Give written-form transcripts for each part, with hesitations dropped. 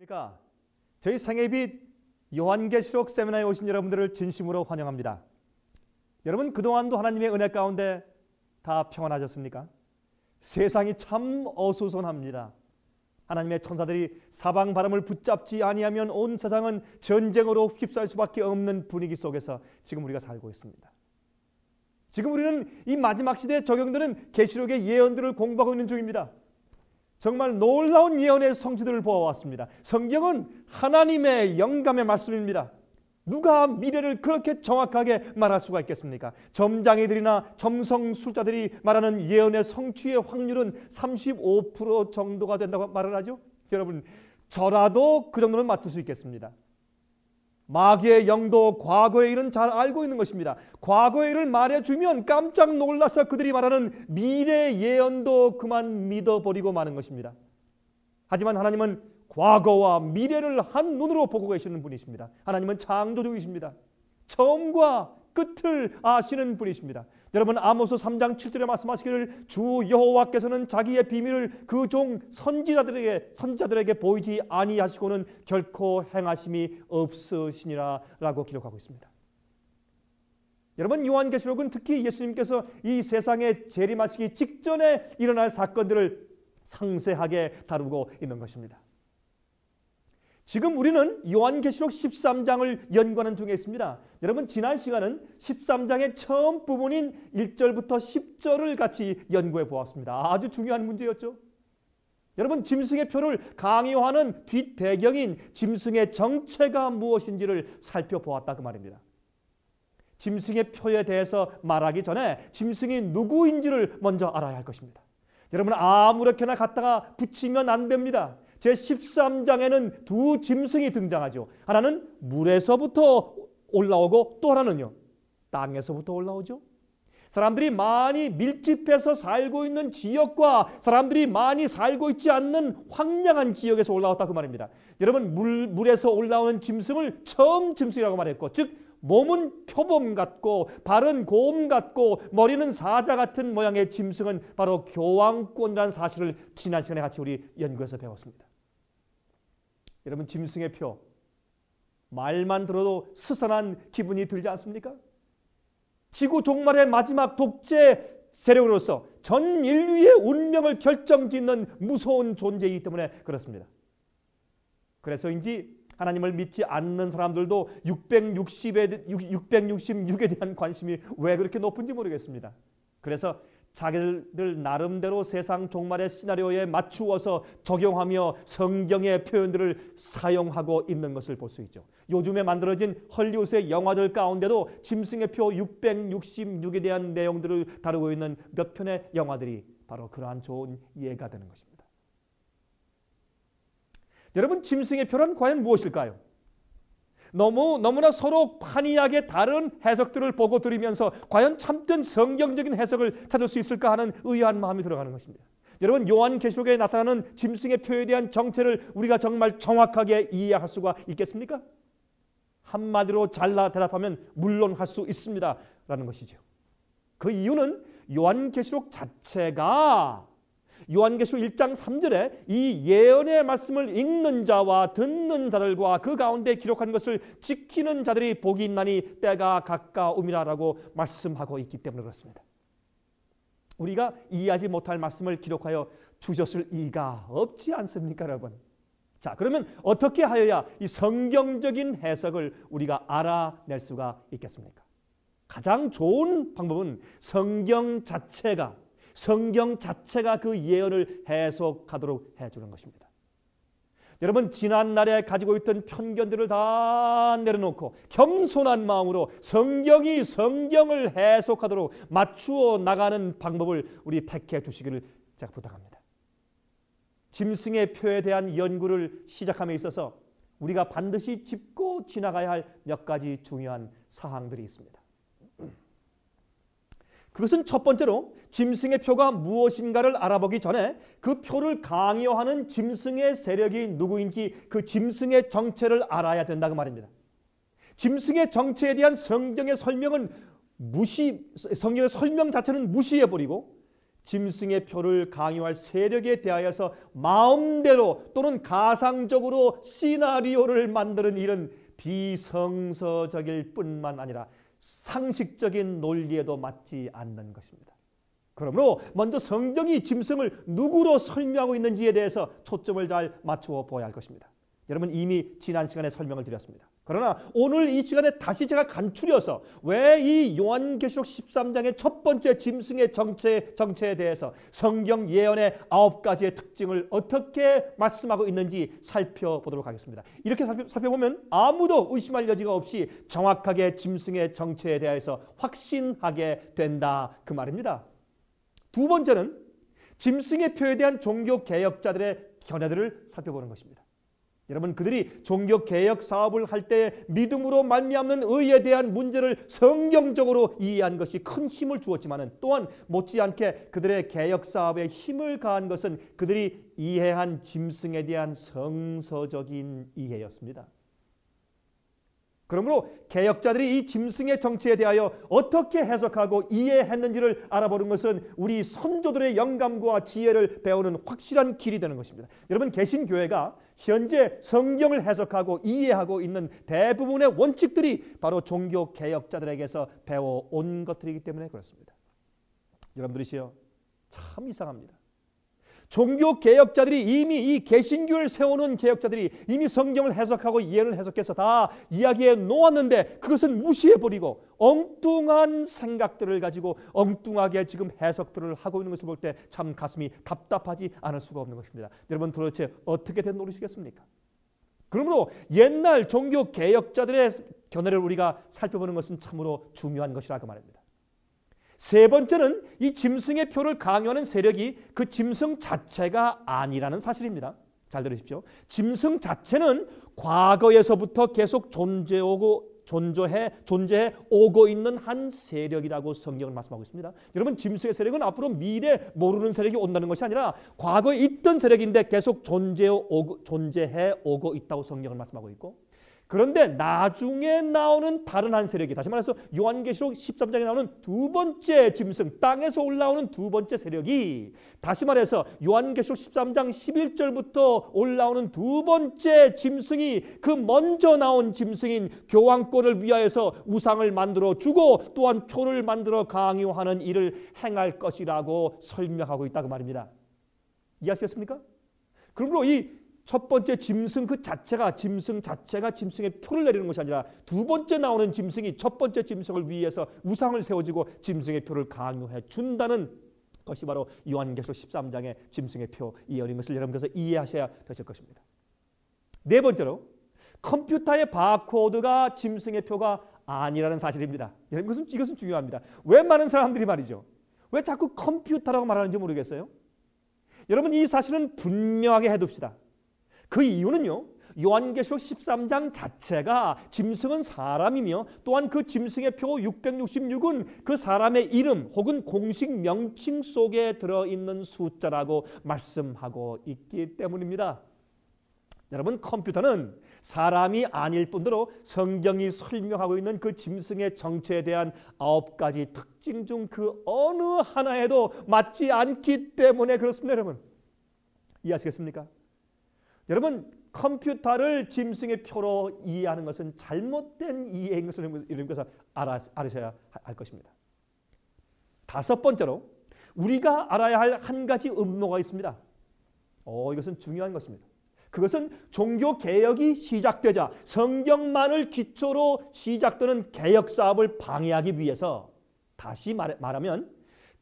그러니까 저희 생애빛 요한계시록 세미나에 오신 여러분들을 진심으로 환영합니다. 여러분 그동안도 하나님의 은혜 가운데 다 평안하셨습니까? 세상이 참 어수선합니다. 하나님의 천사들이 사방 바람을 붙잡지 아니하면 온 세상은 전쟁으로 휩싸일 수밖에 없는 분위기 속에서 지금 우리가 살고 있습니다. 지금 우리는 이 마지막 시대에 적용되는 계시록의 예언들을 공부하고 있는 중입니다. 정말 놀라운 예언의 성취들을 보아왔습니다. 성경은 하나님의 영감의 말씀입니다. 누가 미래를 그렇게 정확하게 말할 수가 있겠습니까? 점장이들이나 점성술자들이 말하는 예언의 성취의 확률은 35% 정도가 된다고 말을 하죠. 여러분 저라도 그 정도는 맞출 수 있겠습니다. 마귀의 영도 과거의 일은 잘 알고 있는 것입니다. 과거의 일을 말해주면 깜짝 놀라서 그들이 말하는 미래 예언도 그만 믿어버리고 마는 것입니다. 하지만 하나님은 과거와 미래를 한 눈으로 보고 계시는 분이십니다. 하나님은 창조주이십니다. 처음과 끝을 아시는 분이십니다. 여러분 아모스 3장 7절에 말씀하시기를 주 여호와께서는 자기의 비밀을 그 종 선지자들에게 보이지 아니하시고는 결코 행하심이 없으시니라 라고 기록하고 있습니다. 여러분 요한계시록은 특히 예수님께서 이 세상에 재림하시기 직전에 일어날 사건들을 상세하게 다루고 있는 것입니다. 지금 우리는 요한계시록 13장을 연구하는 중에 있습니다. 여러분 지난 시간은 13장의 처음 부분인 1절부터 10절을 같이 연구해 보았습니다. 아주 중요한 문제였죠. 여러분 짐승의 표를 강요하는 뒷배경인 짐승의 정체가 무엇인지를 살펴보았다 그 말입니다. 짐승의 표에 대해서 말하기 전에 짐승이 누구인지를 먼저 알아야 할 것입니다. 여러분 아무렇게나 갖다가 붙이면 안 됩니다. 제13장에는 두 짐승이 등장하죠. 하나는 물에서부터 올라오고 또 하나는요 땅에서부터 올라오죠. 사람들이 많이 밀집해서 살고 있는 지역과 사람들이 많이 살고 있지 않는 황량한 지역에서 올라왔다 그 말입니다. 여러분 물에서 올라오는 짐승을 처음 짐승이라고 말했고, 즉 몸은 표범 같고 발은 곰 같고 머리는 사자 같은 모양의 짐승은 바로 교황권이라는 사실을 지난 시간에 같이 우리 연구해서 배웠습니다. 여러분 짐승의 표 말만 들어도 스산한 기분이 들지 않습니까? 지구 종말의 마지막 독재 세력으로서 전 인류의 운명을 결정짓는 무서운 존재이기 때문에 그렇습니다. 그래서인지 하나님을 믿지 않는 사람들도 666에 대한 관심이 왜 그렇게 높은지 모르겠습니다. 그래서 자기들 나름대로 세상 종말의 시나리오에 맞추어서 적용하며 성경의 표현들을 사용하고 있는 것을 볼 수 있죠. 요즘에 만들어진 헐리우드의 영화들 가운데도 짐승의 표 666에 대한 내용들을 다루고 있는 몇 편의 영화들이 바로 그러한 좋은 예가 되는 것입니다. 여러분 짐승의 표란 과연 무엇일까요? 너무나 서로 판이하게 다른 해석들을 보고 들으면서 과연 참된 성경적인 해석을 찾을 수 있을까 하는 의아한 마음이 들어가는 것입니다. 여러분 요한계시록에 나타나는 짐승의 표에 대한 정체를 우리가 정말 정확하게 이해할 수가 있겠습니까? 한마디로 잘라 대답하면 물론 할 수 있습니다 라는 것이죠. 그 이유는 요한계시록 자체가 요한계시록 1장 3절에 이 예언의 말씀을 읽는 자와 듣는 자들과 그 가운데 기록한 것을 지키는 자들이 복이 있나니 때가 가까움이라 라고 말씀하고 있기 때문에 그렇습니다. 우리가 이해하지 못할 말씀을 기록하여 주셨을 이가 없지 않습니까 여러분? 자, 그러면 어떻게 하여야 이 성경적인 해석을 우리가 알아낼 수가 있겠습니까? 가장 좋은 방법은 성경 자체가 그 예언을 해석하도록 해주는 것입니다. 여러분 지난날에 가지고 있던 편견들을 다 내려놓고 겸손한 마음으로 성경이 성경을 해석하도록 맞추어 나가는 방법을 우리 택해 주시기를 제가 부탁합니다. 짐승의 표에 대한 연구를 시작함에 있어서 우리가 반드시 짚고 지나가야 할 몇 가지 중요한 사항들이 있습니다. 그것은 첫 번째로 짐승의 표가 무엇인가를 알아보기 전에 그 표를 강요하는 짐승의 세력이 누구인지 그 짐승의 정체를 알아야 된다 그 말입니다. 짐승의 정체에 대한 성경의 설명 자체는 무시해버리고 짐승의 표를 강요할 세력에 대하여서 마음대로 또는 가상적으로 시나리오를 만드는 일은 비성서적일 뿐만 아니라 상식적인 논리에도 맞지 않는 것입니다. 그러므로 먼저 성경이 짐승을 누구로 설명하고 있는지에 대해서 초점을 잘 맞추어 보아야 할 것입니다. 여러분, 이미 지난 시간에 설명을 드렸습니다. 그러나 오늘 이 시간에 다시 제가 간추려서 왜 이 요한계시록 13장의 첫 번째 짐승의 정체에 대해서 성경 예언의 9가지의 특징을 어떻게 말씀하고 있는지 살펴보도록 하겠습니다. 이렇게 살펴보면 아무도 의심할 여지가 없이 정확하게 짐승의 정체에 대해서 확신하게 된다, 그 말입니다. 두 번째는 짐승의 표에 대한 종교개혁자들의 견해들을 살펴보는 것입니다. 여러분, 그들이 종교개혁 사업을 할 때 믿음으로 말미암는 의에 대한 문제를 성경적으로 이해한 것이 큰 힘을 주었지만 또한 못지않게 그들의 개혁 사업에 힘을 가한 것은 그들이 이해한 짐승에 대한 성서적인 이해였습니다. 그러므로 개혁자들이 이 짐승의 정체에 대하여 어떻게 해석하고 이해했는지를 알아보는 것은 우리 선조들의 영감과 지혜를 배우는 확실한 길이 되는 것입니다. 여러분, 개신교회가 현재 성경을 해석하고 이해하고 있는 대부분의 원칙들이 바로 종교개혁자들에게서 배워온 것들이기 때문에 그렇습니다. 여러분들이시여, 참 이상합니다. 종교개혁자들이 이미 이 개신교를 세우는 개혁자들이 이미 성경을 해석하고 예언을 해석해서 다 이야기해 놓았는데 그것은 무시해버리고 엉뚱한 생각들을 가지고 엉뚱하게 지금 해석들을 하고 있는 것을 볼 때 참 가슴이 답답하지 않을 수가 없는 것입니다. 여러분, 도대체 어떻게 된 노릇이겠습니까? 그러므로 옛날 종교개혁자들의 견해를 우리가 살펴보는 것은 참으로 중요한 것이라고 말입니다. 세 번째는 이 짐승의 표를 강요하는 세력이 그 짐승 자체가 아니라는 사실입니다. 잘 들으십시오. 짐승 자체는 과거에서부터 계속 존재해 오고 있는 한 세력이라고 성경은 말씀하고 있습니다. 여러분, 짐승의 세력은 앞으로 미래 모르는 세력이 온다는 것이 아니라 과거에 있던 세력인데 계속 존재해 오고 있다고 성경은 말씀하고 있고, 그런데 나중에 나오는 다른 한 세력이, 다시 말해서 요한계시록 13장에 나오는 두 번째 짐승, 땅에서 올라오는 두 번째 세력이, 다시 말해서 요한계시록 13장 11절부터 올라오는 두 번째 짐승이 그 먼저 나온 짐승인 교황권을 위하여서 우상을 만들어 주고 또한 표를 만들어 강요하는 일을 행할 것이라고 설명하고 있다고 말입니다. 이해하시겠습니까? 그러므로 이 첫 번째 짐승 그 자체가 짐승의 표를 내리는 것이 아니라 두 번째 나오는 짐승이 첫 번째 짐승을 위해서 우상을 세워주고 짐승의 표를 강요해 준다는 것이 바로 요한계시록 13장의 짐승의 표 예언인 것을 여러분께서 이해하셔야 되실 것입니다. 네 번째로 컴퓨터의 바코드가 짐승의 표가 아니라는 사실입니다. 여러분, 이것은 중요합니다. 왜 많은 사람들이 말이죠, 왜 자꾸 컴퓨터라고 말하는지 모르겠어요? 여러분, 이 사실은 분명하게 해둡시다. 그 이유는요, 요한계시록 13장 자체가 짐승은 사람이며 또한 그 짐승의 표 666은 그 사람의 이름 혹은 공식 명칭 속에 들어있는 숫자라고 말씀하고 있기 때문입니다. 여러분, 컴퓨터는 사람이 아닐 뿐더러 성경이 설명하고 있는 그 짐승의 정체에 대한 9가지 특징 중 그 어느 하나에도 맞지 않기 때문에 그렇습니다. 여러분, 이해하시겠습니까? 여러분, 컴퓨터를 짐승의 표로 이해하는 것은 잘못된 이해인 것을 여러분께서 알으셔야 할 것입니다. 다섯 번째로 우리가 알아야 할 한 가지 음모가 있습니다. 이것은 중요한 것입니다. 그것은 종교개혁이 시작되자 성경만을 기초로 시작되는 개혁사업을 방해하기 위해서, 다시 말하면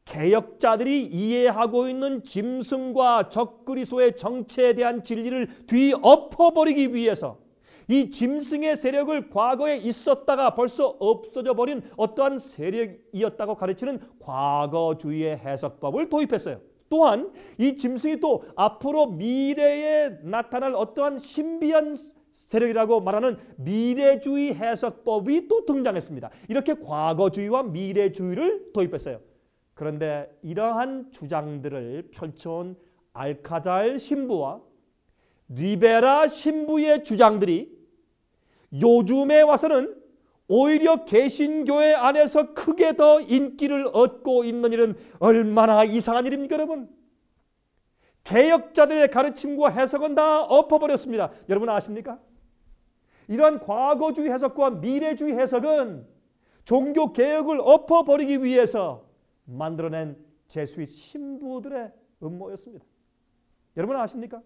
개혁자들이 이해하고 있는 짐승과 적그리스도의 정체에 대한 진리를 뒤엎어버리기 위해서 이 짐승의 세력을 과거에 있었다가 벌써 없어져 버린 어떠한 세력이었다고 가르치는 과거주의의 해석법을 도입했어요. 또한 이 짐승이 또 앞으로 미래에 나타날 어떠한 신비한 세력이라고 말하는 미래주의 해석법이 또 등장했습니다. 이렇게 과거주의와 미래주의를 도입했어요. 그런데 이러한 주장들을 펼쳐온 알카잘 신부와 리베라 신부의 주장들이 요즘에 와서는 오히려 개신교회 안에서 크게 더 인기를 얻고 있는 일은 얼마나 이상한 일입니까, 여러분? 개혁자들의 가르침과 해석은 다 엎어버렸습니다. 여러분 아십니까? 이러한 과거주의 해석과 미래주의 해석은 종교개혁을 엎어버리기 위해서 만들어낸 제수잇 신부들의 음모였습니다. 여러분 아십니까?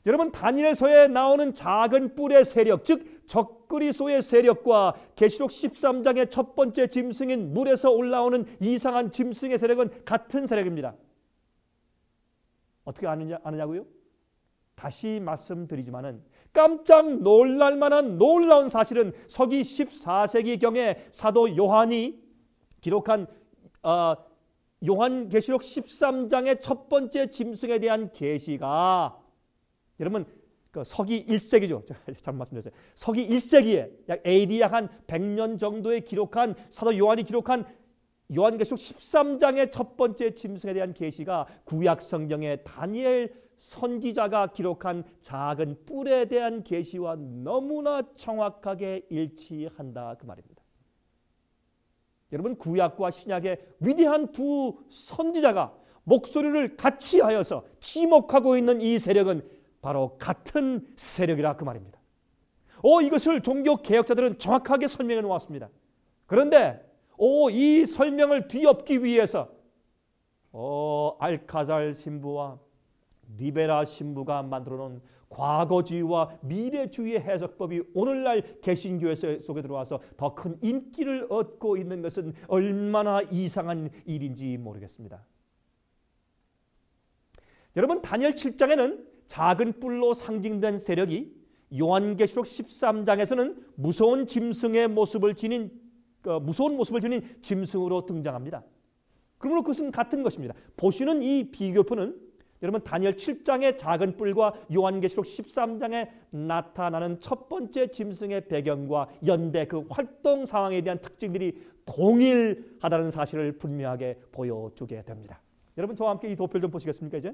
여러분 다니엘서에 나오는 작은 뿔의 세력, 즉 적그리스도의 세력과 계시록 13장의 첫 번째 짐승인 물에서 올라오는 이상한 짐승의 세력은 같은 세력입니다. 어떻게 아느냐고요? 다시 말씀드리지만은 깜짝 놀랄 만한 놀라운 사실은 서기 14세기경에 사도 요한이 기록한 요한계시록 13장의 첫 번째 짐승에 대한 계시가 여러분 그 서기 1세기죠. 잘못 말씀드렸어요. 서기 1세기에 약 AD 약 한 100년 정도에 기록한 사도 요한이 기록한 요한계시록 13장의 첫 번째 짐승에 대한 계시가 구약 성경의 다니엘 선지자가 기록한 작은 뿔에 대한 계시와 너무나 정확하게 일치한다 그 말입니다. 여러분 구약과 신약의 위대한 두 선지자가 목소리를 같이 하여서 지목하고 있는 이 세력은 바로 같은 세력이라 그 말입니다. 이것을 종교 개혁자들은 정확하게 설명해 놓았습니다. 그런데 이 설명을 뒤엎기 위해서 알카잘 신부와 리베라 신부가 만들어 놓은 과거주의와 미래주의의 해석법이 오늘날 개신교회 속에 들어와서 더 큰 인기를 얻고 있는 것은 얼마나 이상한 일인지 모르겠습니다. 여러분 다니엘 7장에는 작은 뿔로 상징된 세력이 요한계시록 13장에서는 무서운 모습을 지닌 짐승으로 등장합니다. 그러므로 그것은 같은 것입니다. 보시는 이 비교표는 여러분 다니엘 7장의 작은 뿔과 요한계시록 13장에 나타나는 첫 번째 짐승의 배경과 연대 그 활동 상황에 대한 특징들이 동일하다는 사실을 분명하게 보여주게 됩니다. 여러분 저와 함께 이 도표를 좀 보시겠습니까? 이제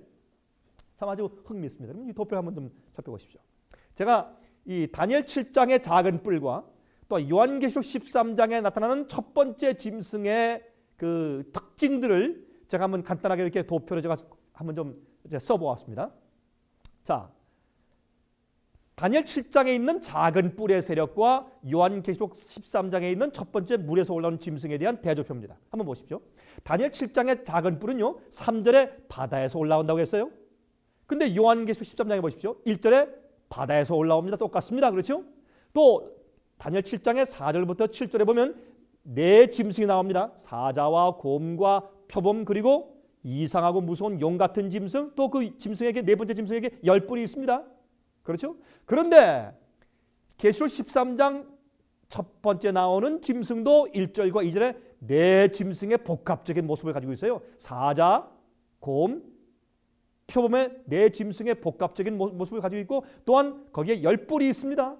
참 아주 흥미있습니다. 여러분 이 도표를 한번 좀 살펴보십시오. 제가 이 다니엘 7장의 작은 뿔과 또 요한계시록 13장에 나타나는 첫 번째 짐승의 그 특징들을 제가 한번 간단하게 이렇게 도표를 제가 한번 좀 써보았습니다. 자, 다니엘 7장에 있는 작은 뿔의 세력과 요한계시록 13장에 있는 첫 번째 물에서 올라오는 짐승에 대한 대조표입니다. 한번 보십시오. 다니엘 7장의 작은 뿔은요 3절에 바다에서 올라온다고 했어요. 근데 요한계시록 13장에 보십시오. 1절에 바다에서 올라옵니다. 똑같습니다. 그렇죠? 또 다니엘 7장의 4절부터 7절에 보면 네 짐승이 나옵니다. 사자와 곰과 표범 그리고 이상하고 무서운 용 같은 짐승, 또 그 짐승에게 네 번째 짐승에게 10뿔이 있습니다. 그렇죠? 그런데 계시록 13장 첫 번째 나오는 짐승도 1절과 2절에 네 짐승의 복합적인 모습을 가지고 있어요. 사자, 곰, 표범의 네 짐승의 복합적인 모습을 가지고 있고 또한 거기에 10뿔이 있습니다.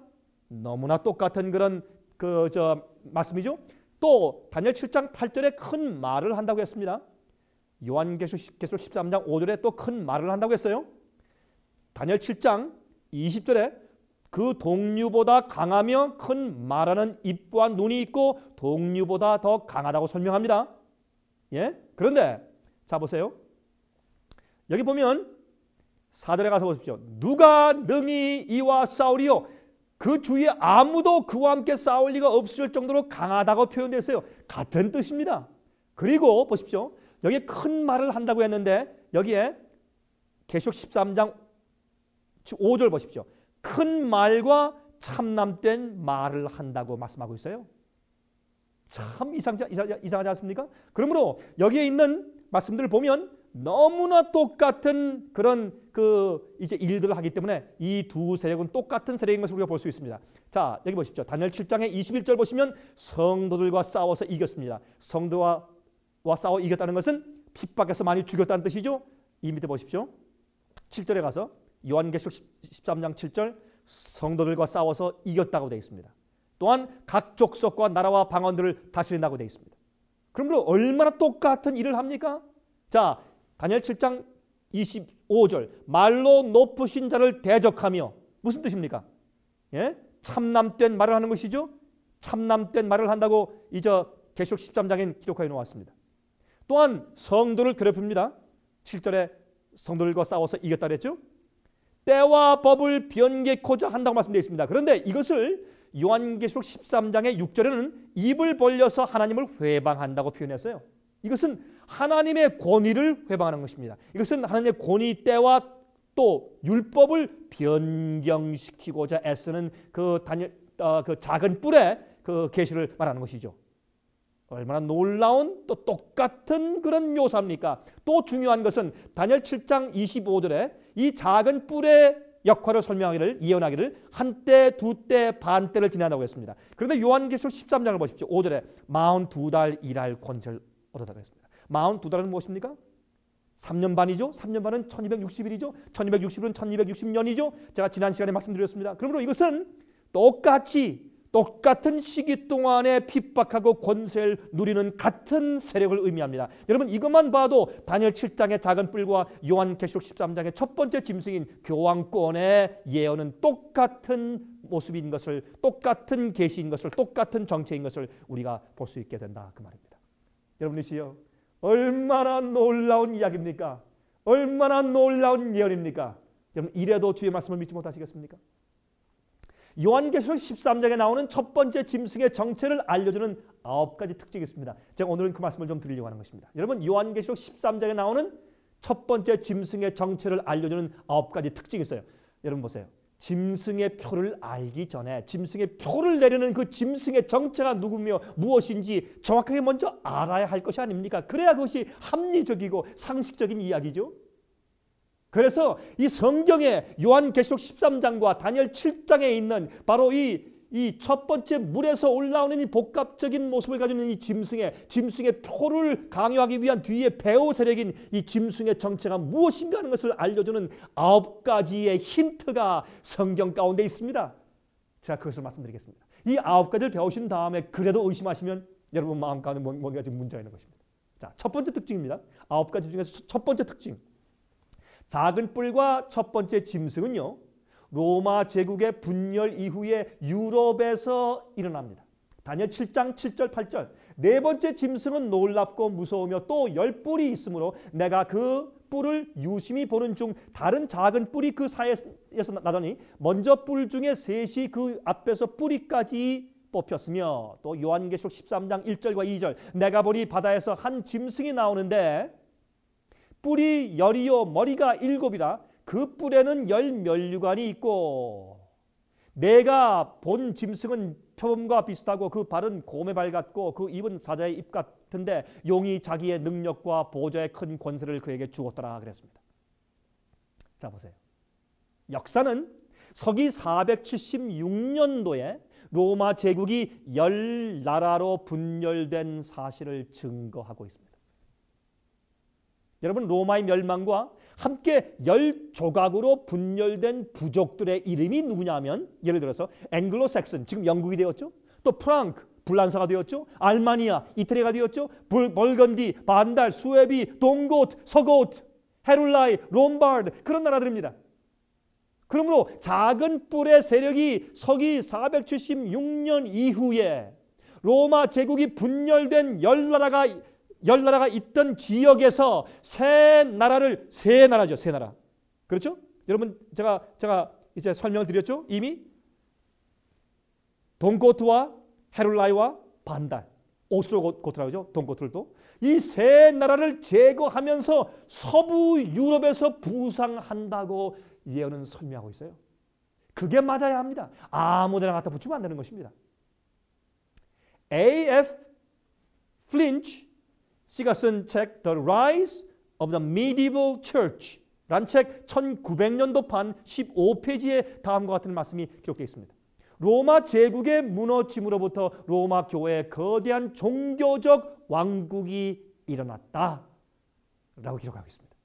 너무나 똑같은 그런 말씀이죠. 또 다니엘 7장 8절에 큰 말을 한다고 했습니다. 요한계시록 13장 5절에 또 큰 말을 한다고 했어요. 다니엘 7장 20절에 그 동류보다 강하며 큰 말하는 입과 눈이 있고 동류보다 더 강하다고 설명합니다. 예? 그런데 자 보세요. 여기 보면 4절에 가서 보십시오. 누가 능히 이와 싸우리요? 그 주위에 아무도 그와 함께 싸울 리가 없을 정도로 강하다고 표현되어 있어요. 같은 뜻입니다. 그리고 보십시오. 여기에 큰 말을 한다고 했는데 여기에 계시록 13장 5절 보십시오. 큰 말과 참남된 말을 한다고 말씀하고 있어요. 참 이상하지 않습니까? 그러므로 여기에 있는 말씀들을 보면 너무나 똑같은 그런 이제 일들을 하기 때문에 이 두 세력은 똑같은 세력인 것을 우리가 볼 수 있습니다. 자, 여기 보십시오. 다니엘 7장의 21절 보시면 성도들과 싸워서 이겼습니다. 성도와 싸워 이겼다는 것은 핍박해서 많이 죽였다는 뜻이죠. 이 밑에 보십시오. 7절에 가서 요한계시록 13장 7절 성도들과 싸워서 이겼다고 되어 있습니다. 또한 각 족속과 나라와 방언들을 다스린다고 되어 있습니다. 그러므로 얼마나 똑같은 일을 합니까? 자, 다니엘 7장 25절 말로 높으신 자를 대적하며 무슨 뜻입니까? 예? 참남된 말을 하는 것이죠. 참남된 말을 한다고 이저 계시록 13장엔 기록하여 놓았습니다. 또한 성도를 괴롭힙니다. 7절에 성도들과 싸워서 이겼다 그랬죠. 때와 법을 변개코자 한다고 말씀되어 있습니다. 그런데 이것을 요한계시록 13장의 6절에는 입을 벌려서 하나님을 회방한다고 표현했어요. 이것은 하나님의 권위를 회방하는 것입니다. 이것은 하나님의 권위, 때와 또 율법을 변경시키고자 애쓰는 그 작은 뿔의 그 계시를 말하는 것이죠. 얼마나 놀라운 또 똑같은 그런 묘사입니까? 또 중요한 것은 다니엘 7장 25절에 이 작은 뿔의 역할을 설명하기를, 예언하기를 한때, 두때, 반때를 지나다고 했습니다. 그런데 요한계시록 13장을 보십시오. 5절에 42달 일할 권세를 얻었다고 했습니다. 42달은 무엇입니까? 3년 반이죠. 3년 반은 1260일이죠. 1260일은 1260년이죠. 제가 지난 시간에 말씀드렸습니다. 그러므로 이것은 똑같은 시기 동안에 핍박하고 권세를 누리는 같은 세력을 의미합니다. 여러분 이것만 봐도 다니엘 7장의 작은 뿔과 요한계시록 13장의 첫 번째 짐승인 교황권의 예언은 똑같은 모습인 것을, 똑같은 계시인 것을, 똑같은 정체인 것을 우리가 볼 수 있게 된다 그 말입니다. 여러분이시여, 얼마나 놀라운 이야기입니까? 얼마나 놀라운 예언입니까? 여러분 이래도 주의 말씀을 믿지 못하시겠습니까? 요한계시록 13장에 나오는 첫 번째 짐승의 정체를 알려주는 9가지 특징이 있습니다. 제가 오늘은 그 말씀을 좀 드리려고 하는 것입니다. 여러분 요한계시록 13장에 나오는 첫 번째 짐승의 정체를 알려주는 9가지 특징이 있어요. 여러분 보세요. 짐승의 표를 알기 전에 짐승의 표를 내리는 그 짐승의 정체가 누구며 무엇인지 정확하게 먼저 알아야 할 것이 아닙니까? 그래야 그것이 합리적이고 상식적인 이야기죠. 그래서 이 성경에 요한계시록 13장과 다니엘 7장에 있는 바로 이 첫 번째 물에서 올라오는 이 복합적인 모습을 가지고 있는 이 짐승의 표를 강요하기 위한 뒤에 배후 세력인 이 짐승의 정체가 무엇인가 하는 것을 알려주는 9가지의 힌트가 성경 가운데 있습니다. 제가 그것을 말씀드리겠습니다. 이 9가지를 배우신 다음에 그래도 의심하시면 여러분 마음 가운데 뭔가 지금 문제가 있는 것입니다. 자, 첫 번째 특징입니다. 9가지 중에서 첫 번째 특징. 작은 뿔과 첫 번째 짐승은요, 로마 제국의 분열 이후에 유럽에서 일어납니다. 다니엘 7장 7절 8절. 네 번째 짐승은 놀랍고 무서우며 또 10뿔이 있으므로 내가 그 뿔을 유심히 보는 중 다른 작은 뿔이 그 사이에서 나더니 먼저 뿔 중에 셋이 그 앞에서 뿌리까지 뽑혔으며 또 요한계시록 13장 1절과 2절. 내가 보니 바다에서 한 짐승이 나오는데 뿔이 10이요 머리가 7이라 그 뿔에는 10면류관이 있고 내가 본 짐승은 표범과 비슷하고 그 발은 곰의 발 같고 그 입은 사자의 입 같은데 용이 자기의 능력과 보좌의 큰 권세를 그에게 주었더라 그랬습니다. 자 보세요. 역사는 서기 476년도에 로마 제국이 10나라로 분열된 사실을 증거하고 있습니다. 여러분 로마의 멸망과 함께 10조각으로 분열된 부족들의 이름이 누구냐면 예를 들어서 앵글로색슨, 지금 영국이 되었죠. 또 프랑크, 불란서가 되었죠. 알마니아, 이태리가 되었죠. 벌건디, 반달, 수에비, 동고트, 서고트, 헤룰라이, 롬바르드 그런 나라들입니다. 그러므로 작은 뿔의 세력이 서기 476년 이후에 로마 제국이 분열된 10나라가 있던 지역에서 세 나라죠. 세 나라. 그렇죠? 여러분 제가 이제 설명을 드렸죠. 이미 동고트와 헤룰라이와 반달, 오스트로고트라고 하죠. 동고트도 이 세 나라를 제거하면서 서부 유럽에서 부상한다고 예언은 설명하고 있어요. 그게 맞아야 합니다. 아무데나 갖다 붙이면 안 되는 것입니다. A.F. 플린치 씨가 쓴 책 The Rise of the Medieval Church 라는 책 1900년도판 15페이지에 다음과 같은 말씀이 기록되어 있습니다. 로마 제국의 무너짐으로부터 로마 교회의 거대한 종교적 왕국이 일어났다 라고 기록하고 있습니다.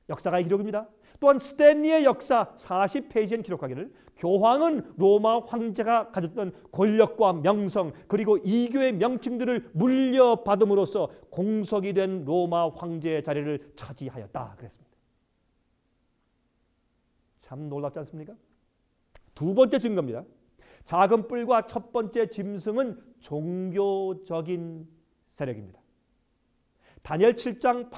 역사가의 기록입니다. 또한 스탠리의 역사 40페이지엔 기록하기를 교황은 로마 황제가 가졌던 권력과 명성 그리고 이교의 명칭들을 물려받음으로써 공석이 된 로마 황제의 자리를 차지하였다 그랬습니다. 참 놀랍지 않습니까? 두 번째 증거입니다. 작은 뿔과 첫 번째 짐승은 종교적인 세력입니다. 다니엘 7장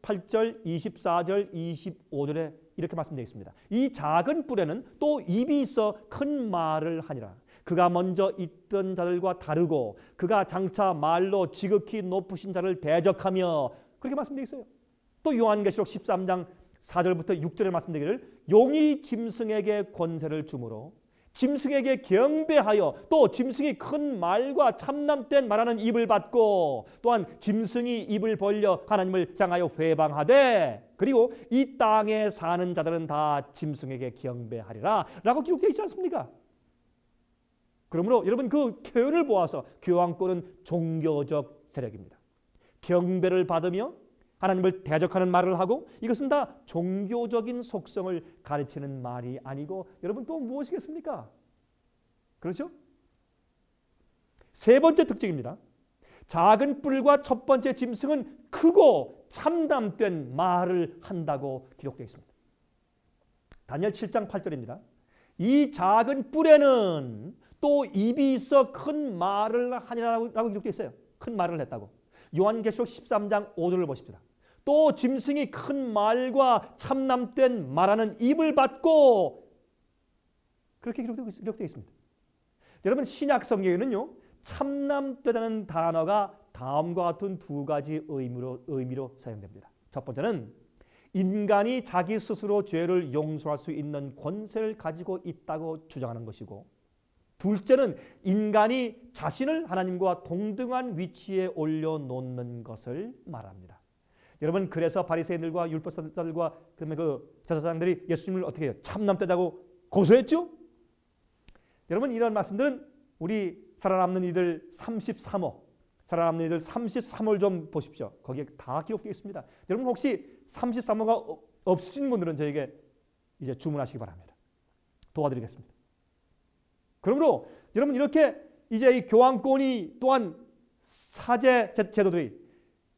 8절, 24절, 25절에 이렇게 말씀되어 있습니다. 이 작은 뿔에는 또 입이 있어 큰 말을 하니라. 그가 먼저 있던 자들과 다르고 그가 장차 말로 지극히 높으신 자를 대적하며, 그렇게 말씀되어 있어요. 또 요한계시록 13장 4절부터 6절에 말씀되기를 용이 짐승에게 권세를 주므로 짐승에게 경배하여 또 짐승이 큰 말과 참남된 말하는 입을 받고 또한 짐승이 입을 벌려 하나님을 향하여 회방하되 그리고 이 땅에 사는 자들은 다 짐승에게 경배하리라 라고 기록되어 있지 않습니까? 그러므로 여러분 그 표현을 보아서 교황권은 종교적 세력입니다. 경배를 받으며 하나님을 대적하는 말을 하고 이것은 다 종교적인 속성을 가르치는 말이 아니고 여러분 또 무엇이겠습니까? 그렇죠? 세 번째 특징입니다. 작은 뿔과 첫 번째 짐승은 크고 참담된 말을 한다고 기록되어 있습니다. 다니엘 7장 8절입니다. 이 작은 뿔에는 또 입이 있어 큰 말을 하니라고 기록되어 있어요. 큰 말을 했다고. 요한계시록 13장 5절을 보십시다. 또 짐승이 큰 말과 참남된 말하는 입을 받고, 그렇게 기록되어 있습니다. 여러분 신약 성경에는요 참남되다는 단어가 다음과 같은 두 가지 의미로 사용됩니다. 첫 번째는 인간이 자기 스스로 죄를 용서할 수 있는 권세를 가지고 있다고 주장하는 것이고, 둘째는 인간이 자신을 하나님과 동등한 위치에 올려놓는 것을 말합니다. 여러분 그래서 바리새인들과 율법사들과 그다음에 그 제사장들이 예수님을 어떻게 해요? 참남되다고 고소했죠? 여러분 이런 말씀들은 우리 살아남는 이들 33호 살아남는 이들 33호를 좀 보십시오. 거기에 다 기록되어 있습니다. 여러분 혹시 33호가 없으신 분들은 저에게 이제 주문하시기 바랍니다. 도와드리겠습니다. 그러므로 여러분 이렇게 이제 이 교황권이 또한 사제 제도들이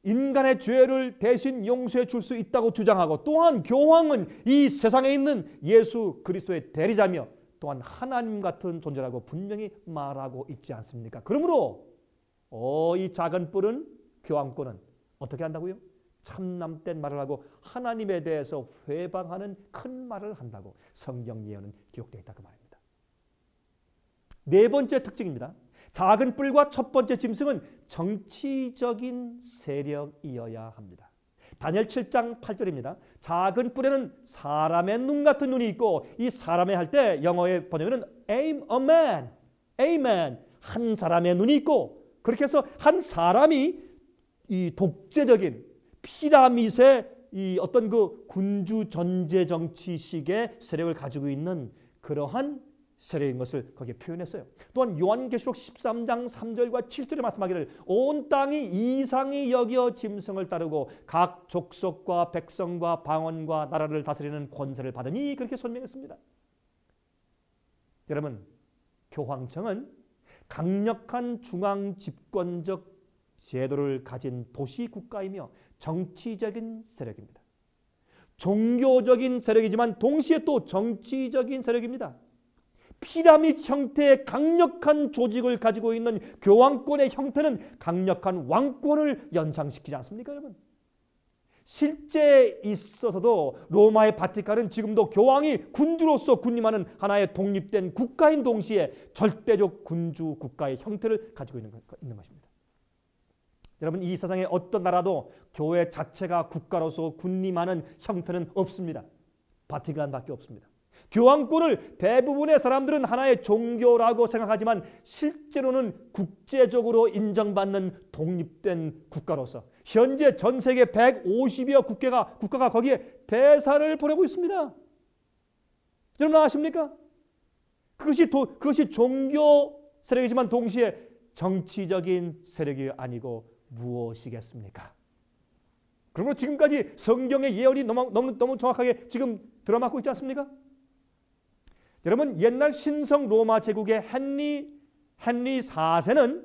인간의 죄를 대신 용서해 줄 수 있다고 주장하고, 또한 교황은 이 세상에 있는 예수 그리스도의 대리자며 또한 하나님 같은 존재라고 분명히 말하고 있지 않습니까? 그러므로 이 작은 뿔은 교황권은 어떻게 한다고요? 참남된 말을 하고 하나님에 대해서 회방하는 큰 말을 한다고 성경 예언은 기록되어 있다 그 말입니다. 네 번째 특징입니다. 작은 뿔과 첫 번째 짐승은 정치적인 세력이어야 합니다. 다니엘 7장 8절입니다. 작은 뿔에는 사람의 눈 같은 눈이 있고, 이 사람의 할 때 영어의 번역은 a man, 한 사람의 눈이 있고, 그렇게 해서 한 사람이 이 독재적인 피라밋의 이 어떤 그 군주 전제 정치식의 세력을 가지고 있는 그러한 세력인 것을 거기에 표현했어요. 또한 요한계시록 13장 3절과 7절에 말씀하기를 온 땅이 이상히 여겨 짐승을 따르고 각 족속과 백성과 방언과 나라를 다스리는 권세를 받으니, 그렇게 설명했습니다. 여러분 교황청은 강력한 중앙 집권적 제도를 가진 도시 국가이며 정치적인 세력입니다. 종교적인 세력이지만 동시에 또 정치적인 세력입니다. 피라밋 형태의 강력한 조직을 가지고 있는 교황권의 형태는 강력한 왕권을 연상시키지 않습니까, 여러분? 실제 있어서도 로마의 바티칸은 지금도 교황이 군주로서 군림하는 하나의 독립된 국가인 동시에 절대적 군주 국가의 형태를 가지고 있는 것입니다. 여러분 이 세상의 어떤 나라도 교회 자체가 국가로서 군림하는 형태는 없습니다. 바티칸밖에 없습니다. 교황권을 대부분의 사람들은 하나의 종교라고 생각하지만 실제로는 국제적으로 인정받는 독립된 국가로서 현재 전 세계 150여 국가가 거기에 대사를 보내고 있습니다. 여러분 아십니까? 그것이 종교 세력이지만 동시에 정치적인 세력이 아니고 무엇이겠습니까? 그러므로 지금까지 성경의 예언이 너무 정확하게 지금 들어맞고 있지 않습니까? 여러분 옛날 신성 로마 제국의 헨리 4세는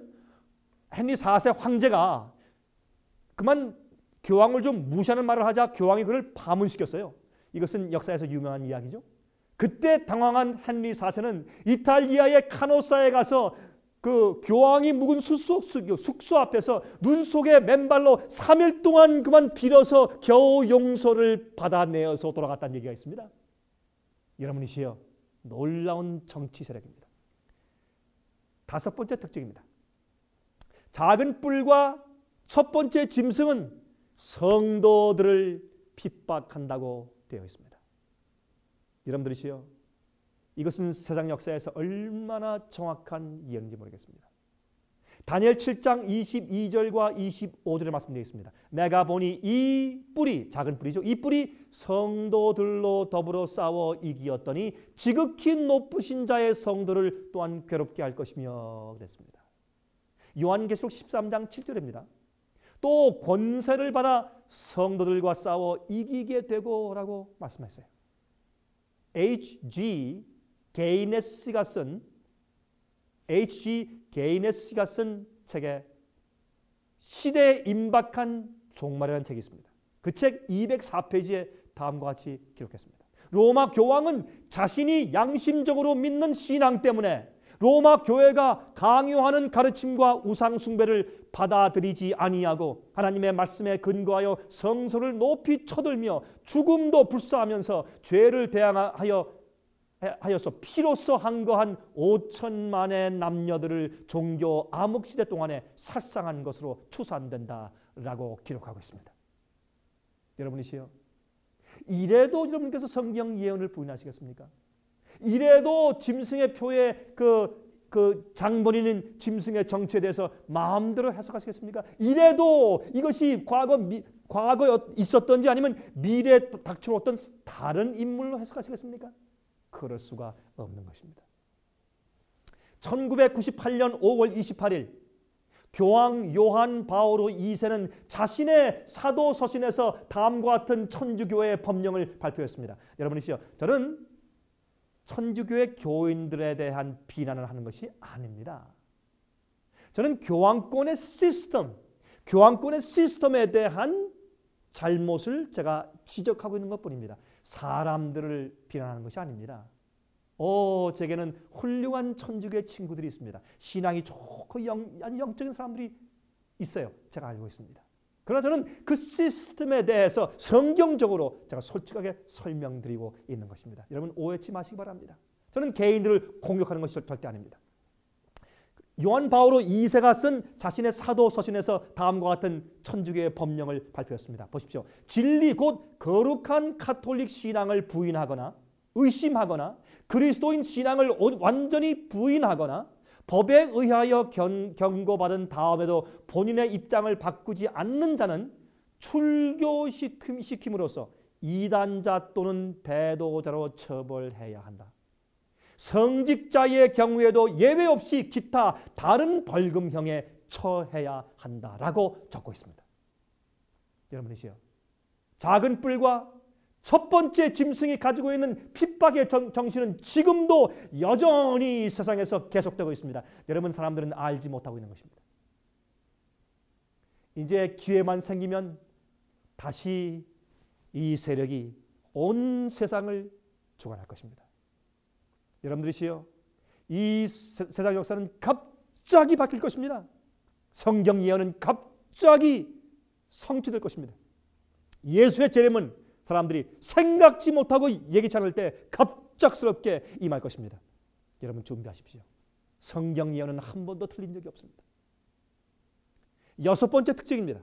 헨리 4세 황제가 그만 교황을 좀 무시하는 말을 하자 교황이 그를 파문시켰어요. 이것은 역사에서 유명한 이야기죠. 그때 당황한 헨리 4세는 이탈리아의 카노사에 가서 그 교황이 묵은 숙소 앞에서 눈 속에 맨발로 3일 동안 그만 빌어서 겨우 용서를 받아내어서 돌아갔다는 얘기가 있습니다. 여러분이시여, 놀라운 정치 세력입니다. 다섯 번째 특징입니다. 작은 뿔과 첫 번째 짐승은 성도들을 핍박한다고 되어 있습니다. 여러분들이시여, 이것은 세상 역사에서 얼마나 정확한 예언인지 모르겠습니다. 다니엘 7장 22절과 25절에 말씀되어 있습니다. 내가 보니 이 뿔이, 작은 뿔이죠, 이 뿔이 성도들로 더불어 싸워 이기었더니 지극히 높으신 자의 성도를 또한 괴롭게 할 것이며 그랬습니다. 요한계시록 13장 7절입니다. 또 권세를 받아 성도들과 싸워 이기게 되고라고 말씀했어요. H.G. 게이네스가 쓴 책에 시대에 임박한 종말이라는 책이 있습니다. 그 책 204페이지에 다음과 같이 기록했습니다. 로마 교황은 자신이 양심적으로 믿는 신앙 때문에 로마 교회가 강요하는 가르침과 우상 숭배를 받아들이지 아니하고 하나님의 말씀에 근거하여 성소를 높이 쳐들며 죽음도 불사하면서 죄를 대항하여서 피로써 항거한 5천만의 남녀들을 종교 암흑시대 동안에 살상한 것으로 추산된다라고 기록하고 있습니다. 여러분이시여, 이래도 여러분께서 성경 예언을 부인하시겠습니까? 이래도 짐승의 표에 그 장본인인 짐승의 정체에 대해서 마음대로 해석하시겠습니까? 이래도 이것이 과거에 있었던지 아니면 미래에 닥쳐올 어떤 다른 인물로 해석하시겠습니까? 그럴 수가 없는 것입니다. 1998년 5월 28일 교황 요한 바오로 2세는 자신의 사도 서신에서 다음과 같은 천주교의 법령을 발표했습니다. 여러분이시여, 저는 천주교의 교인들에 대한 비난을 하는 것이 아닙니다. 저는 교황권의 시스템에 대한 잘못을 제가 지적하고 있는 것뿐입니다. 사람들을 비난하는 것이 아닙니다. 제게는 훌륭한 천주교의 친구들이 있습니다. 신앙이 좋고 영적인 사람들이 있어요. 제가 알고 있습니다. 그러나 저는 그 시스템에 대해서 성경적으로 제가 솔직하게 설명드리고 있는 것입니다. 여러분 오해치 마시기 바랍니다. 저는 개인들을 공격하는 것이 절대 아닙니다. 요한 바오로 2세가 쓴 자신의 사도 서신에서 다음과 같은 천주교의 법령을 발표했습니다. 보십시오. 진리 곧 거룩한 가톨릭 신앙을 부인하거나 의심하거나 그리스도인 신앙을 완전히 부인하거나 법에 의하여 경고받은 다음에도 본인의 입장을 바꾸지 않는 자는 출교시킴으로써 이단자 또는 배도자로 처벌해야 한다. 성직자의 경우에도 예외 없이 기타 다른 벌금형에 처해야 한다라고 적고 있습니다. 여러분이시여, 작은 뿔과 첫 번째 짐승이 가지고 있는 핍박의 정신은 지금도 여전히 세상에서 계속되고 있습니다. 여러분, 사람들은 알지 못하고 있는 것입니다. 이제 기회만 생기면 다시 이 세력이 온 세상을 주관할 것입니다. 여러분들이시여, 이 세상 역사는 갑자기 바뀔 것입니다. 성경 예언은 갑자기 성취될 것입니다. 예수의 재림은 사람들이 생각지 못하고 예기치 않을 때 갑작스럽게 임할 것입니다. 여러분 준비하십시오. 성경 예언은 한 번도 틀린 적이 없습니다. 여섯 번째 특징입니다.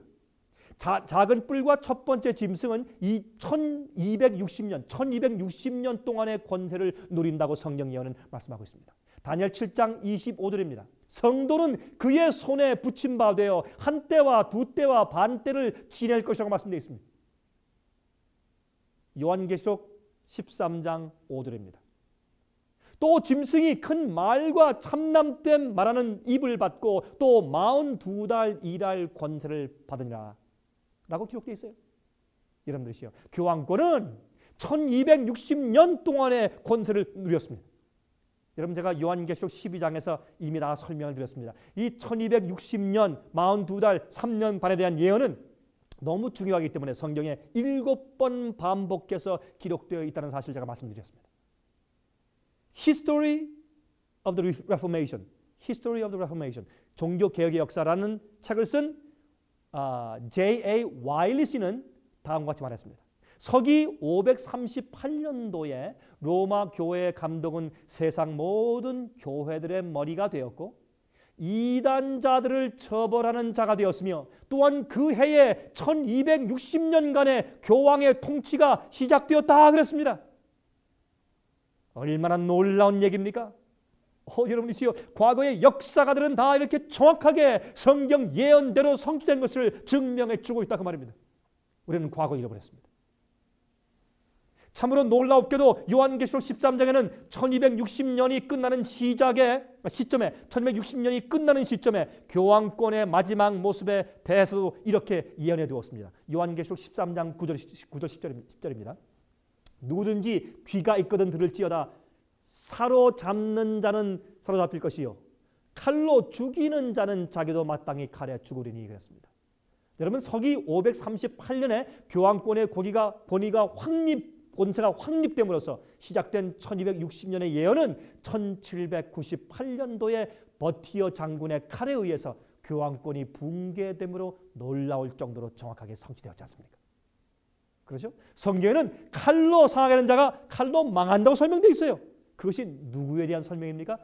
작은 뿔과 첫 번째 짐승은 이 1260년 동안의 권세를 누린다고 성경 예언은 말씀하고 있습니다. 다니엘 7장 25절입니다. 성도는 그의 손에 붙임 바 되어 한 때와 두 때와 반 때를 지낼 것이라고 말씀되어 있습니다. 요한계시록 13장 5절입니다. 또 짐승이 큰 말과 참남된 말하는 입을 받고 또 42달 일할 권세를 받으니라 라고 기록되어 있어요. 여러분들이시여, 교황권은 1260년 동안의 권세를 누렸습니다. 여러분, 제가 요한계시록 12장에서 이미 다 설명을 드렸습니다. 이 1260년 42달 3년 반에 대한 예언은 너무 중요하기 때문에 성경에 7번 반복해서 기록되어 있다는 사실을 제가 말씀드렸습니다. History of the Reformation, History of the Reformation, 종교 개혁의 역사라는 책을 쓴 J.A. 와일리 씨는 다음과 같이 말했습니다. 서기 538년도에 로마 교회의 감독은 세상 모든 교회들의 머리가 되었고 이단자들을 처벌하는 자가 되었으며 또한 그 해에 1260년간의 교황의 통치가 시작되었다 그랬습니다. 얼마나 놀라운 얘기입니까? 여러분이시여, 과거의 역사가들은 다 이렇게 정확하게 성경 예언대로 성취된 것을 증명해 주고 있다 그 말입니다. 우리는 과거 잃어버렸습니다. 참으로 놀라웠게도 요한계시록 13장에는 1260년이 끝나는 시점에 1260년이 끝나는 시점에 교황권의 마지막 모습에 대해서도 이렇게 예언해 두었습니다. 요한계시록 13장 9절 10절입니다. 누구든지 귀가 있거든 들을지어다. 사로잡는 자는 사로잡힐 것이요 칼로 죽이는 자는 자기도 마땅히 칼에 죽으리니 그랬습니다. 여러분, 서기 538년에 교황권의 권세가 확립됨으로써 시작된 1260년의 예언은 1798년도에 버티어 장군의 칼에 의해서 교황권이 붕괴됨으로 놀라울 정도로 정확하게 성취되었지 않습니까? 그렇죠? 성경에는 칼로 상하게 자가 칼로 망한다고 설명되어 있어요. 그것이 누구에 대한 설명입니까?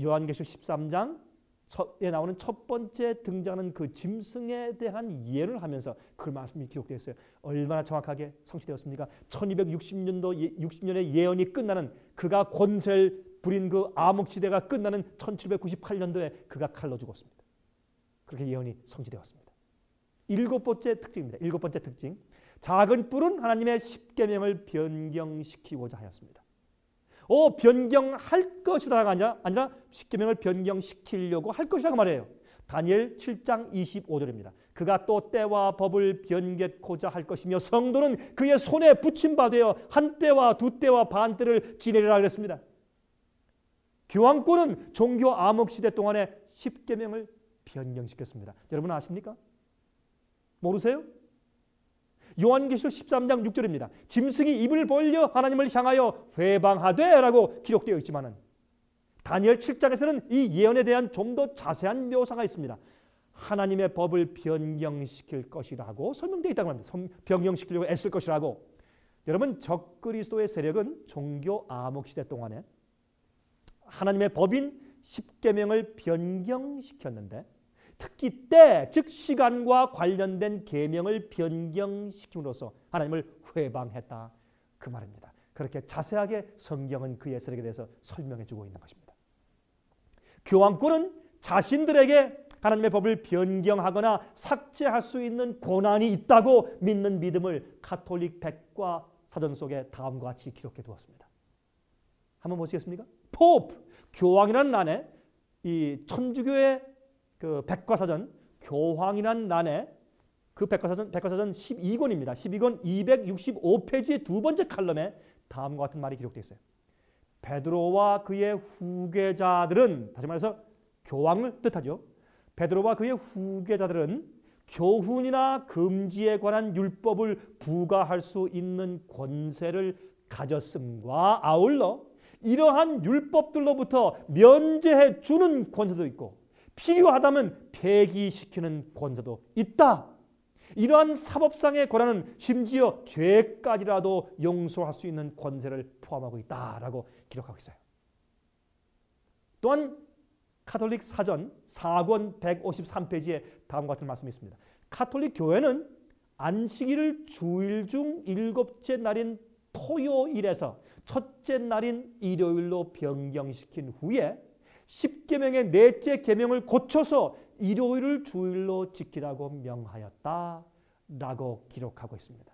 요한계시록 13장에 나오는 첫 번째 등장하는 그 짐승에 대한 예언을 하면서 그 말씀이 기록되어 있어요. 얼마나 정확하게 성취되었습니까? 1260년의 예언이 끝나는, 그가 권세를 부린 그 암흑시대가 끝나는 1798년도에 그가 칼로 죽었습니다. 그렇게 예언이 성취되었습니다. 일곱 번째 특징입니다. 일곱 번째 특징. 작은 뿔은 하나님의 십계명을 변경시키고자 하였습니다. 변경할 것이라가 아니라 십계명을 변경시키려고 할 것이라고 말해요. 다니엘 7장 25절입니다. 그가 또 때와 법을 변개코자 할 것이며 성도는 그의 손에 붙임 바 되어 한 때와 두 때와 반 때를 지내리라 그랬습니다. 교황권은 종교 암흑시대 동안에 십계명을 변경시켰습니다. 여러분 아십니까? 모르세요? 요한계시록 13장 6절입니다. 짐승이 입을 벌려 하나님을 향하여 회방하되 라고 기록되어 있지만 다니엘 7장에서는 이 예언에 대한 좀 더 자세한 묘사가 있습니다. 하나님의 법을 변경시킬 것이라고 설명되어 있다고 합니다. 변경시키려고 애쓸 것이라고. 여러분, 적그리스도의 세력은 종교 암흑시대 동안에 하나님의 법인 십계명을 변경시켰는데 특히 때, 즉 시간과 관련된 계명을 변경시킴으로써 하나님을 회방했다 그 말입니다. 그렇게 자세하게 성경은 그의 세력에 대해서 설명해 주고 있는 것입니다. 교황권은 자신들에게 하나님의 법을 변경하거나 삭제할 수 있는 권한이 있다고 믿는 믿음을 가톨릭 백과 사전 속에 다음과 같이 기록해 두었습니다. 한번 보시겠습니까? 포프, 교황이라는 안에 이 천주교의 그 백과사전, 교황이라는 난에 그 백과사전 12권입니다. 12권 265페이지의 두 번째 칼럼에 다음과 같은 말이 기록되어 있어요. 베드로와 그의 후계자들은, 다시 말해서 교황을 뜻하죠. 베드로와 그의 후계자들은 교훈이나 금지에 관한 율법을 부과할 수 있는 권세를 가졌음과 아울러 이러한 율법들로부터 면제해 주는 권세도 있고 필요하다면 폐기시키는 권세도 있다. 이러한 사법상의 권한은 심지어 죄까지라도 용서할 수 있는 권세를 포함하고 있다라고 기록하고 있어요. 또한 가톨릭 사전 4권 153페이지에 다음과 같은 말씀이 있습니다. 가톨릭 교회는 안식일을 주일 중 7째 날인 토요일에서 첫째 날인 일요일로 변경시킨 후에 십계명의 넷째 계명을 고쳐서 일요일을 주일로 지키라고 명하였다 라고 기록하고 있습니다.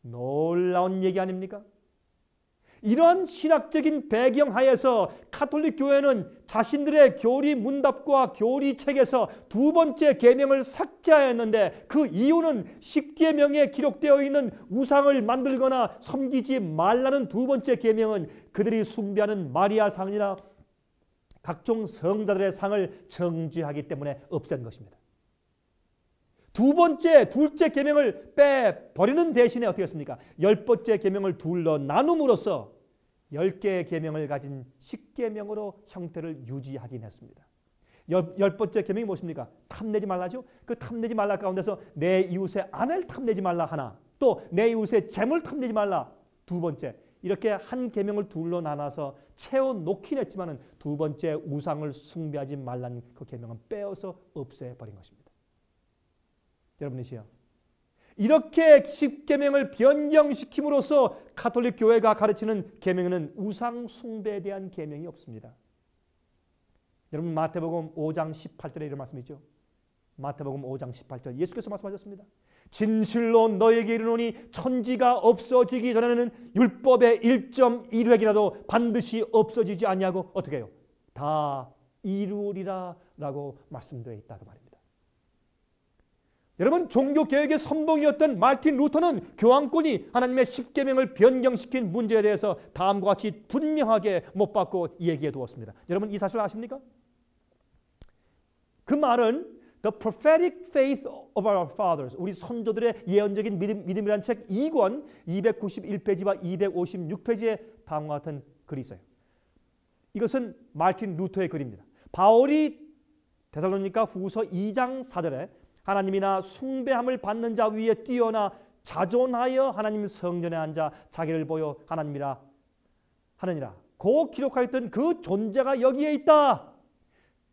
놀라운 얘기 아닙니까? 이런 신학적인 배경 하에서 가톨릭 교회는 자신들의 교리 문답과 교리 책에서 두 번째 계명을 삭제하였는데 그 이유는 십계명에 기록되어 있는 우상을 만들거나 섬기지 말라는 두 번째 계명은 그들이 숭배하는 마리아 상이나 각종 성자들의 상을 정죄하기 때문에 없앤 것입니다. 둘째 계명을 빼버리는 대신에 어떻게 했습니까? 10번째 계명을 둘러 나눔으로써 10개의 계명을 가진 10계명으로 형태를 유지하긴 했습니다. 열 번째 계명이 무엇입니까? 탐내지 말라죠. 그 탐내지 말라 가운데서 내 이웃의 아내를 탐내지 말라 하나, 또 내 이웃의 재물을 탐내지 말라 두 번째, 이렇게 한 계명을 둘로 나눠서 채워놓긴 했지만은 두 번째 우상을 숭배하지 말라는 그 계명은 빼어서 없애버린 것입니다. 여러분이시여, 이렇게 10계명을 변경시킴으로써 가톨릭 교회가 가르치는 계명에는 우상 숭배에 대한 계명이 없습니다. 여러분, 마태복음 5장 18절에 이런 말씀이 있죠. 마태복음 5장 18절, 예수께서 말씀하셨습니다. 진실로 너에게 이르노니 천지가 없어지기 전에는 율법의 1.1획이라도 반드시 없어지지 아니하고 어떻게 해요? 다 이루리라 라고 말씀되어 있다고 말입니다. 여러분, 종교개혁의 선봉이었던 마틴 루터는 교황권이 하나님의 10계명을 변경시킨 문제에 대해서 다음과 같이 분명하게 못 받고 얘기해 두었습니다. 여러분, 이 사실 아십니까? 그 말은 The Prophetic Faith of Our Fathers, 우리 선조들의 예언적인 믿음이라는 책 2권 291페이지와 256페이지에 다음과 같은 글이 있어요. 이것은 마틴 루터의 글입니다. 바울이 데살로니가 후서 2장 4절에 하나님이나 숭배함을 받는 자 위에 뛰어나 자존하여 하나님 성전에 앉아 자기를 보여 하나님이라 하느니라 고 기록하였던 그 존재가 여기에 있다.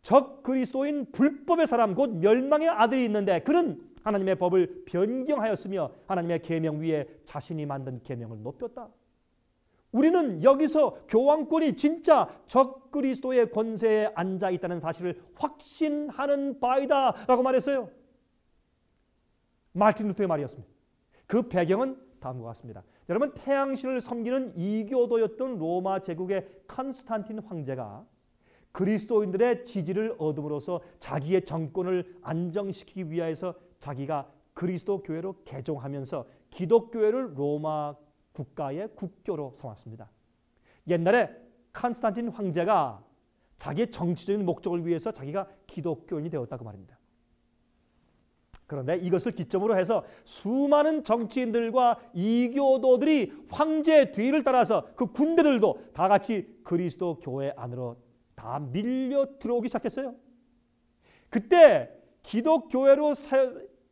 적 그리스도인 불법의 사람 곧 멸망의 아들이 있는데 그는 하나님의 법을 변경하였으며 하나님의 계명 위에 자신이 만든 계명을 높였다. 우리는 여기서 교황권이 진짜 적 그리스도의 권세에 앉아 있다는 사실을 확신하는 바이다 라고 말했어요. 마틴 루터의 말이었습니다. 그 배경은 다음과 같습니다. 여러분, 태양신을 섬기는 이교도였던 로마 제국의 컨스탄틴 황제가 그리스도인들의 지지를 얻음으로써 자기의 정권을 안정시키기 위하여서 자기가 그리스도 교회로 개종하면서 기독교회를 로마 국가의 국교로 삼았습니다. 옛날에 컨스탄틴 황제가 자기의 정치적인 목적을 위해서 자기가 기독교인이 되었다고 말입니다. 그런데 이것을 기점으로 해서 수많은 정치인들과 이교도들이 황제 뒤를 따라서 그 군대들도 다 같이 그리스도 교회 안으로 다 밀려 들어오기 시작했어요. 그때 기독교회로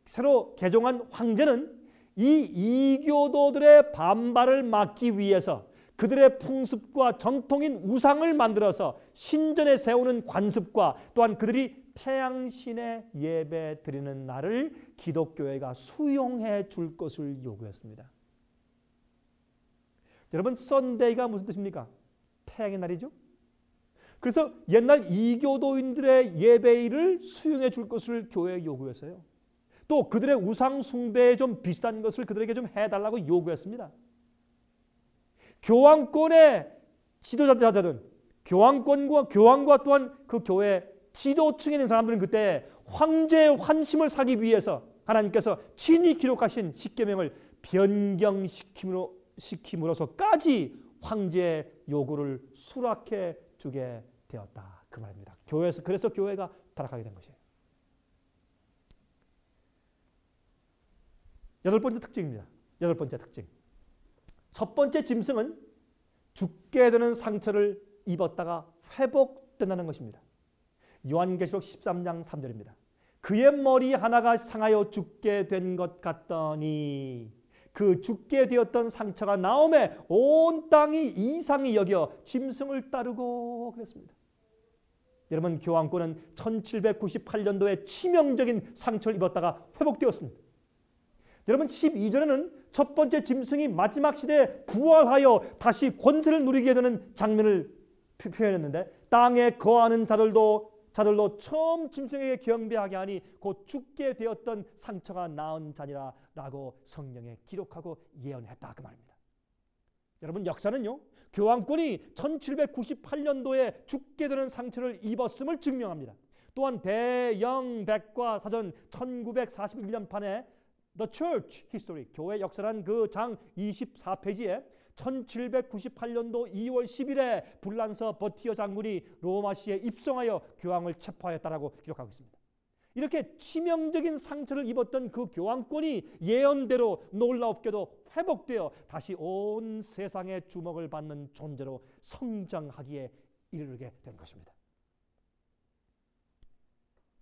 새로 개종한 황제는 이 이교도들의 반발을 막기 위해서 그들의 풍습과 전통인 우상을 만들어서 신전에 세우는 관습과 또한 그들이 태양신에 예배 드리는 날을 기독교회가 수용해 줄 것을 요구했습니다. 여러분, 썬데이가 무슨 뜻입니까? 태양의 날이죠. 그래서 옛날 이교도인들의 예배일을 수용해 줄 것을 교회에 요구했어요. 또 그들의 우상 숭배에 좀 비슷한 것을 그들에게 좀 해달라고 요구했습니다. 교황권의 지도자들은 교황과 또한 그 교회 지도층에 있는 사람들은 그때 황제의 환심을 사기 위해서 하나님께서 친히 기록하신 십계명을 변경시킴으로써까지 황제의 요구를 수락해 주게 되었다. 그 말입니다. 그래서 교회가 타락하게 된 것이에요. 여덟 번째 특징입니다. 여덟 번째 특징. 첫 번째 짐승은 죽게 되는 상처를 입었다가 회복된다는 것입니다. 요한계시록 13장 3절입니다. 그의 머리 하나가 상하여 죽게 된 것 같더니 그 죽게 되었던 상처가 나오매 온 땅이 이상히 여겨 짐승을 따르고 그랬습니다. 여러분, 교황권은 1798년도에 치명적인 상처를 입었다가 회복되었습니다. 여러분, 12절에는 첫 번째 짐승이 마지막 시대에 부활하여 다시 권세를 누리게 되는 장면을 표현했는데 땅에 거하는 자들도 처음 짐승에게 경배하게 하니 곧 죽게 되었던 상처가 나은 자니라 라고 성경에 기록하고 예언했다 그 말입니다. 여러분, 역사는요, 교황권이 1798년도에 죽게 되는 상처를 입었음을 증명합니다. 또한 대영 백과사전 1941년판에 The Church History, 교회 역사란 그 장 24페이지에 1798년도 2월 10일에 불란서 버티어 장군이 로마시에 입성하여 교황을 체포하였다라고 기록하고 있습니다. 이렇게 치명적인 상처를 입었던 그 교황권이 예언대로 놀랍게도 회복되어 다시 온 세상의 주목을 받는 존재로 성장하기에 이르게 된 것입니다.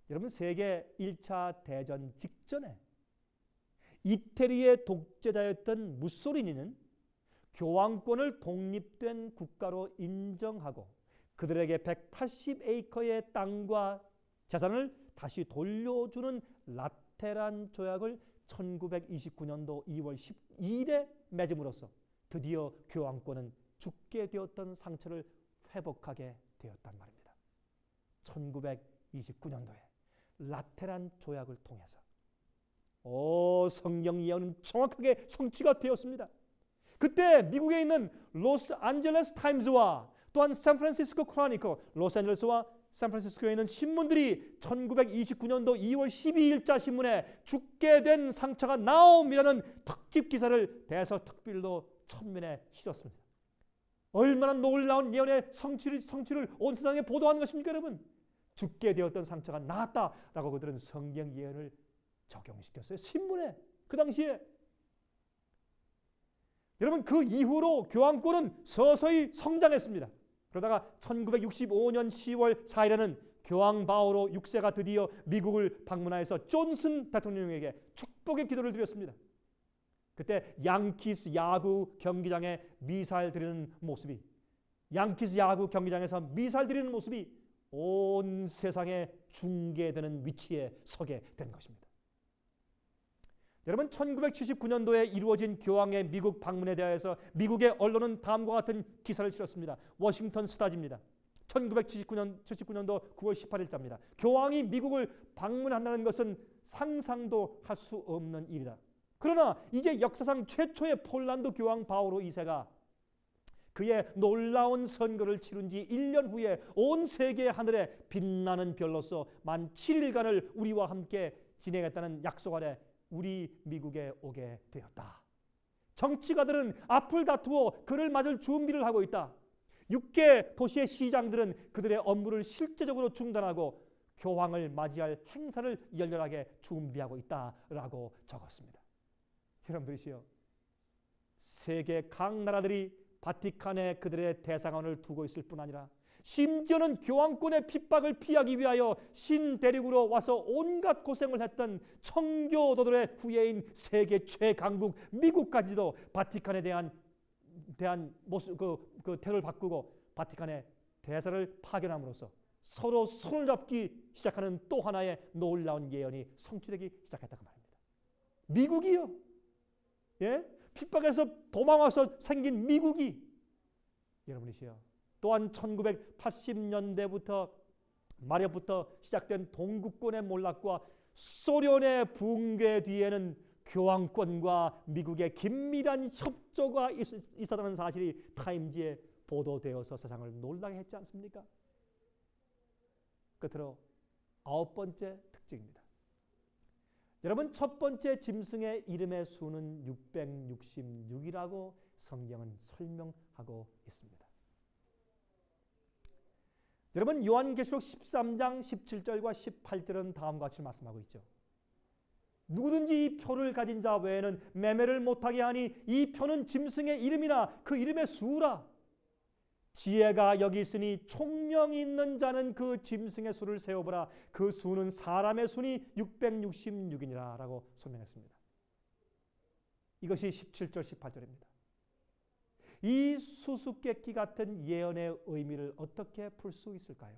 여러분, 세계 1차 대전 직전에 이태리의 독재자였던 무솔리니는 교황권을 독립된 국가로 인정하고 그들에게 180에이커의 땅과 재산을 다시 돌려주는 라테란 조약을 1929년도 2월 12일에 맺음으로써 드디어 교황권은 죽게 되었던 상처를 회복하게 되었단 말입니다. 1929년도에 라테란 조약을 통해서 성경 예언은 정확하게 성취가 되었습니다. 그때 미국에 있는 로스앤젤레스 타임즈와 또한 샌프란시스코 크로니커, 로스앤젤레스와 샌프란시스코에 있는 신문들이 1929년도 2월 12일자 신문에 죽게 된 상처가 나옴이라는 특집 기사를 대서특필로 천면에 실었습니다. 얼마나 놀라운 예언의 성취를 온 세상에 보도한 것입니까, 여러분? 죽게 되었던 상처가 나았다라고 그들은 성경 예언을 적용시켰어요. 신문에, 그 당시에. 여러분, 그 이후로 교황권은 서서히 성장했습니다. 그러다가 1965년 10월 4일에는 교황 바오로 6세가 드디어 미국을 방문하여서 존슨 대통령에게 축복의 기도를 드렸습니다. 그때 양키스 야구 경기장에 미사일 드리는 모습이, 양키스 야구 경기장에서 미사일 드리는 모습이 온 세상에 중계되는 위치에 서게 된 것입니다. 여러분, 1979년도에 이루어진 교황의 미국 방문에 대하여서 미국의 언론은 다음과 같은 기사를 실었습니다. 워싱턴 스타즈입니다. 1979년도 9월 18일자입니다. 교황이 미국을 방문한다는 것은 상상도 할 수 없는 일이다. 그러나 이제 역사상 최초의 폴란드 교황 바오로 2세가 그의 놀라운 선거를 치룬 지 1년 후에 온 세계 하늘에 빛나는 별로서 만 7일간을 우리와 함께 지내겠다는 약속 아래 우리 미국에 오게 되었다. 정치가들은 앞을 다투어 그를 맞을 준비를 하고 있다. 6개 도시의 시장들은 그들의 업무를 실제적으로 중단하고 교황을 맞이할 행사를 열렬하게 준비하고 있다라고 적었습니다. 여러분들이시여, 세계 각 나라들이 바티칸에 그들의 대사관을 두고 있을 뿐 아니라 심지어는 교황권의 핍박을 피하기 위하여 신대륙으로 와서 온갖 고생을 했던 청교도들의 후예인 세계 최강국 미국까지도 바티칸에 대한 모습, 그 태도를 바꾸고 바티칸에 대사를 파견함으로써 서로 손을 잡기 시작하는 또 하나의 놀라운 예언이 성취되기 시작했다고 말입니다. 미국이요. 예? 핍박에서 도망와서 생긴 미국이, 여러분이시여, 또한 1980년대부터 말엽부터 시작된 동구권의 몰락과 소련의 붕괴 뒤에는 교황권과 미국의 긴밀한 협조가 있었다는 사실이 타임지에 보도되어서 세상을 놀라게 했지 않습니까? 끝으로 9번째 특징입니다. 여러분, 첫 번째 짐승의 이름의 수는 666이라고 성경은 설명하고 있습니다. 여러분, 요한계시록 13장 17절과 18절은 다음과 같이 말씀하고 있죠. 누구든지 이 표를 가진 자 외에는 매매를 못하게 하니 이 표는 짐승의 이름이나 그 이름의 수라. 지혜가 여기 있으니 총명이 있는 자는 그 짐승의 수를 세어보라. 그 수는 사람의 수니 666이니라 라고 설명했습니다. 이것이 17절 18절입니다. 이 수수께끼 같은 예언의 의미를 어떻게 풀 수 있을까요?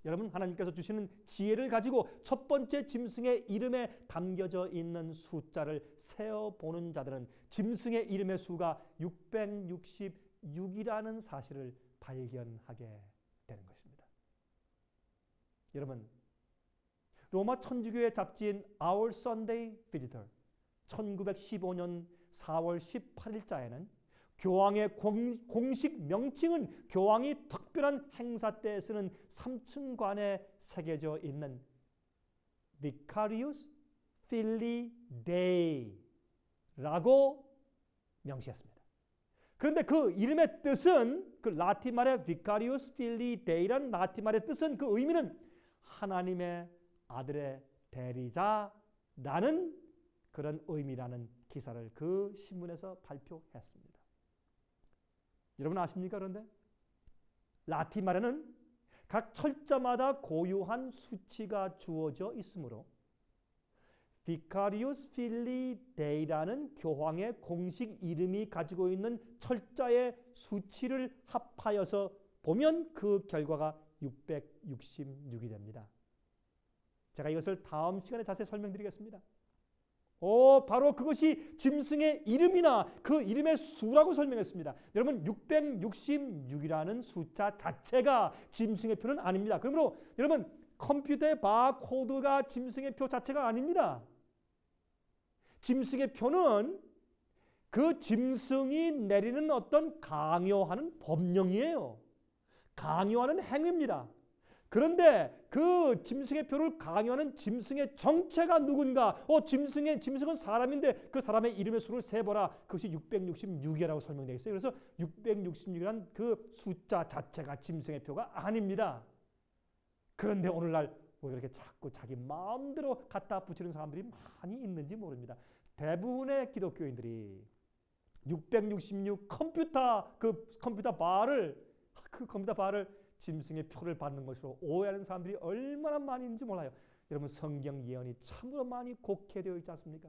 여러분, 하나님께서 주시는 지혜를 가지고 첫 번째 짐승의 이름에 담겨져 있는 숫자를 세어보는 자들은 짐승의 이름의 수가 666이라는 사실을 발견하게 되는 것입니다. 여러분, 로마 천주교의 잡지인 Our Sunday Visitor 1915년 4월 18일자에는 교황의 공식 명칭은 교황이 특별한 행사 때 쓰는 3층관에 새겨져 있는 Vicarius Filii Dei라고 명시했습니다. 그런데 그 이름의 뜻은, 그 라틴말의 Vicarius Filii Dei라는 라틴말의 뜻은, 그 의미는 하나님의 아들의 대리자라는 그런 의미라는 기사를 그 신문에서 발표했습니다. 여러분 아십니까? 그런데 라틴 말에는 각 철자마다 고유한 수치가 주어져 있으므로 Vicarius Filii Dei라는 교황의 공식 이름이 가지고 있는 철자의 수치를 합하여서 보면 그 결과가 666이 됩니다. 제가 이것을 다음 시간에 자세히 설명드리겠습니다. 바로 그것이 짐승의 이름이나 그 이름의 수라고 설명했습니다. 여러분 666이라는 숫자 자체가 짐승의 표는 아닙니다. 그러므로 여러분 컴퓨터의 바코드가 짐승의 표 자체가 아닙니다. 짐승의 표는 그 짐승이 내리는 어떤 강요하는 법령이에요. 강요하는 행위입니다. 그런데 그 짐승의 표를 강요하는 짐승의 정체가 누군가? 짐승은 사람인데 그 사람의 이름의 수를 세보라. 그것이 666이라고 설명되어 있어요. 그래서 666이라는 그 숫자 자체가 짐승의 표가 아닙니다. 그런데 오늘날 왜 그렇게 자꾸 자기 마음대로 갖다 붙이는 사람들이 많이 있는지 모릅니다. 대부분의 기독교인들이 666 컴퓨터 바를 짐승의 표를 받는 것으로 오해하는 사람들이 얼마나 많이 있는지 몰라요. 여러분 성경 예언이 참으로 많이 곡해되어 있지 않습니까?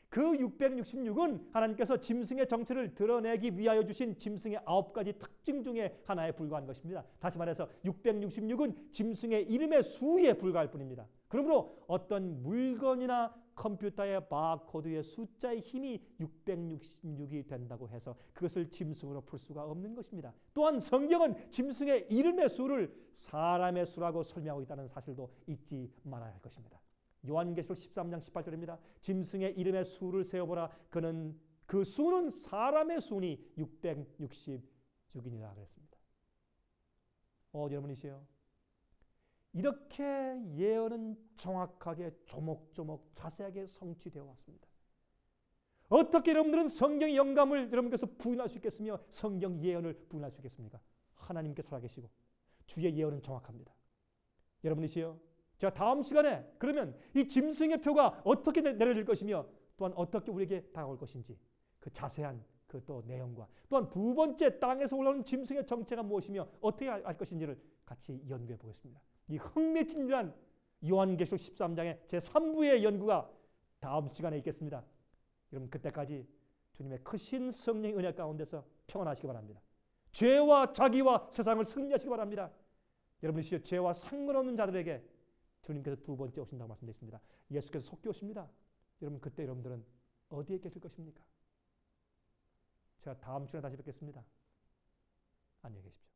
그 666은 하나님께서 짐승의 정체를 드러내기 위하여 주신 짐승의 9가지 특징 중에 하나에 불과한 것입니다. 다시 말해서 666은 짐승의 이름의 수에 불과할 뿐입니다. 그러므로 어떤 물건이나 컴퓨터의 바코드의 숫자의 힘이 666이 된다고 해서 그것을 짐승으로 풀 수가 없는 것입니다. 또한 성경은 짐승의 이름의 수를 사람의 수라고 설명하고 있다는 사실도 잊지 말아야 할 것입니다. 요한계시록 13장 18절입니다. 짐승의 이름의 수를 세어보라. 그 수는 사람의 수니 666이니라 그랬습니다. 여러분이시요. 이렇게 예언은 정확하게 조목조목 자세하게 성취되어 왔습니다. 어떻게 여러분들은 성경의 영감을 여러분께서 부인할 수 있겠으며 성경 예언을 부인할 수 있겠습니까? 하나님께 살아계시고 주의 예언은 정확합니다. 여러분이시요. 자, 다음 시간에 그러면 이 짐승의 표가 어떻게 내려질 것이며 또한 어떻게 우리에게 다가올 것인지 그 자세한 그 또 내용과 또한 두 번째 땅에서 올라오는 짐승의 정체가 무엇이며 어떻게 할 것인지를 같이 연구해 보겠습니다. 이 흥미진진한 요한계시록 13장의 제3부의 연구가 다음 시간에 있겠습니다. 여러분 그때까지 주님의 크신 성령의 은혜 가운데서 평안하시기 바랍니다. 죄와 자기와 세상을 승리하시기 바랍니다. 여러분이 죄와 상관없는 자들에게 주님께서 두 번째 오신다고 말씀되어 있습니다. 예수께서 속히 오십니다. 여러분 그때 여러분들은 어디에 계실 것입니까? 제가 다음 시간에 다시 뵙겠습니다. 안녕히 계십시오.